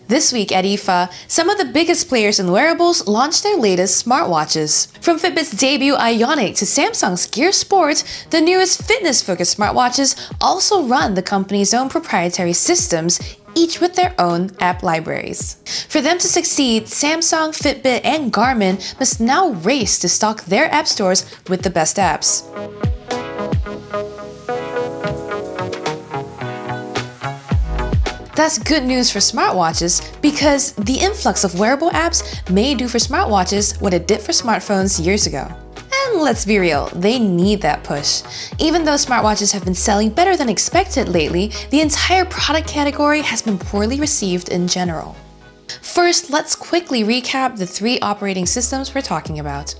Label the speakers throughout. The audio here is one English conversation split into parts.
Speaker 1: This week at IFA, some of the biggest players in wearables launched their latest smartwatches. From Fitbit's debut Ionic to Samsung's Gear Sport, the newest fitness-focused smartwatches also run the company's own proprietary systems, each with their own app libraries. For them to succeed, Samsung, Fitbit, and Garmin must now race to stock their app stores with the best apps. That's good news for smartwatches because the influx of wearable apps may do for smartwatches what it did for smartphones years ago. And let's be real, they need that push. Even though smartwatches have been selling better than expected lately, the entire product category has been poorly received in general. First, let's quickly recap the three operating systems we're talking about.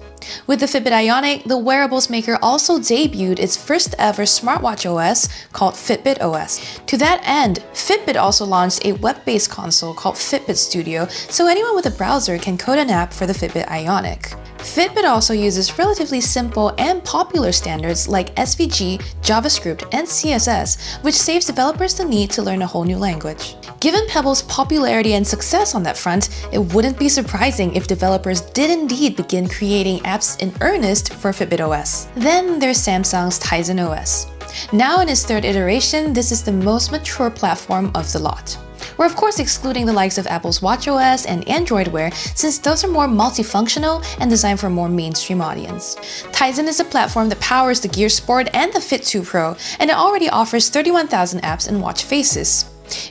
Speaker 1: With the Fitbit Ionic, the wearables maker also debuted its first ever smartwatch OS called Fitbit OS. To that end, Fitbit also launched a web-based console called Fitbit Studio, so anyone with a browser can code an app for the Fitbit Ionic. Fitbit also uses relatively simple and popular standards like SVG, JavaScript, and CSS, which saves developers the need to learn a whole new language. Given Pebble's popularity and success on that front, it wouldn't be surprising if developers did indeed begin creating apps in earnest for Fitbit OS. Then there's Samsung's Tizen OS. Now in its third iteration, this is the most mature platform of the lot. We're of course excluding the likes of Apple's watchOS and Android Wear since those are more multifunctional and designed for a more mainstream audience. Tizen is a platform that powers the Gear Sport and the Fit 2 Pro, and it already offers 31,000 apps and watch faces.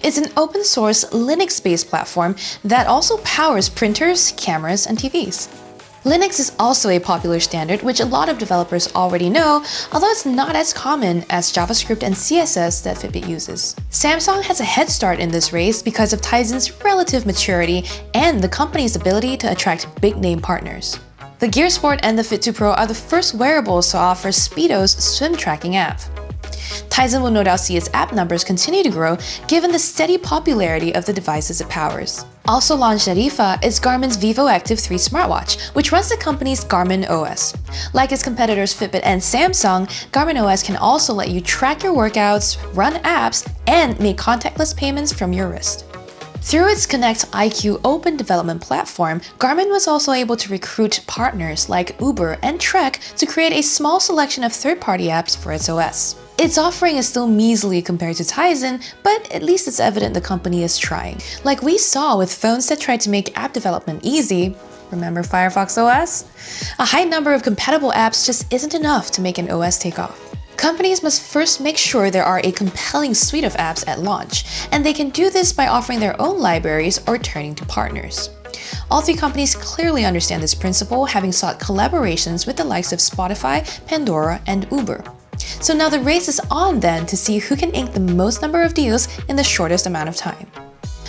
Speaker 1: It's an open source Linux-based platform that also powers printers, cameras, and TVs. Linux is also a popular standard which a lot of developers already know, although it's not as common as JavaScript and CSS that Fitbit uses. Samsung has a head start in this race because of Tizen's relative maturity and the company's ability to attract big-name partners. The Gear Sport and the Fit 2 Pro are the first wearables to offer Speedo's swim tracking app. Tizen will no doubt see its app numbers continue to grow given the steady popularity of the devices it powers. Also launched at IFA is Garmin's Vivo Active 3 smartwatch, which runs the company's Garmin OS. Like its competitors Fitbit and Samsung, Garmin OS can also let you track your workouts, run apps, and make contactless payments from your wrist. Through its Connect IQ open development platform, Garmin was also able to recruit partners like Uber and Trek to create a small selection of third-party apps for its OS. Its offering is still measly compared to Tizen, but at least it's evident the company is trying. Like we saw with phones that tried to make app development easy. Remember Firefox OS? A high number of compatible apps just isn't enough to make an OS take off. Companies must first make sure there are a compelling suite of apps at launch, and they can do this by offering their own libraries or turning to partners. All three companies clearly understand this principle, having sought collaborations with the likes of Spotify, Pandora, and Uber. So now the race is on then to see who can ink the most number of deals in the shortest amount of time.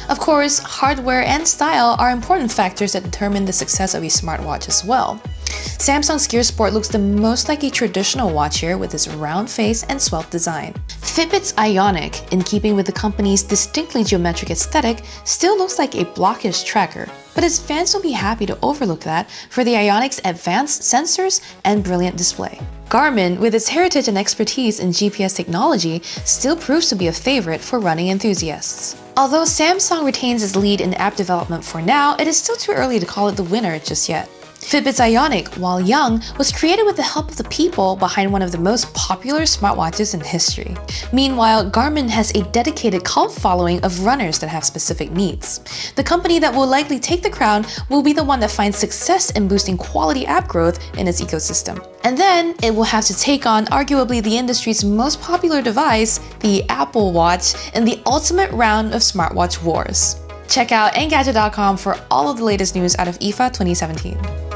Speaker 1: Of course, hardware and style are important factors that determine the success of a smartwatch as well. Samsung's Gear Sport looks the most like a traditional watch here with its round face and svelte design. Fitbit's Ionic, in keeping with the company's distinctly geometric aesthetic, still looks like a blockish tracker, but its fans will be happy to overlook that for the Ionic's advanced sensors and brilliant display. Garmin, with its heritage and expertise in GPS technology, still proves to be a favorite for running enthusiasts. Although Samsung retains its lead in app development for now, it is still too early to call it the winner just yet. Fitbit's Ionic, while young, was created with the help of the people behind one of the most popular smartwatches in history. Meanwhile, Garmin has a dedicated cult following of runners that have specific needs. The company that will likely take the crown will be the one that finds success in boosting quality app growth in its ecosystem. And then it will have to take on arguably the industry's most popular device, the Apple Watch, in the ultimate round of smartwatch wars. Check out Engadget.com for all of the latest news out of IFA 2017.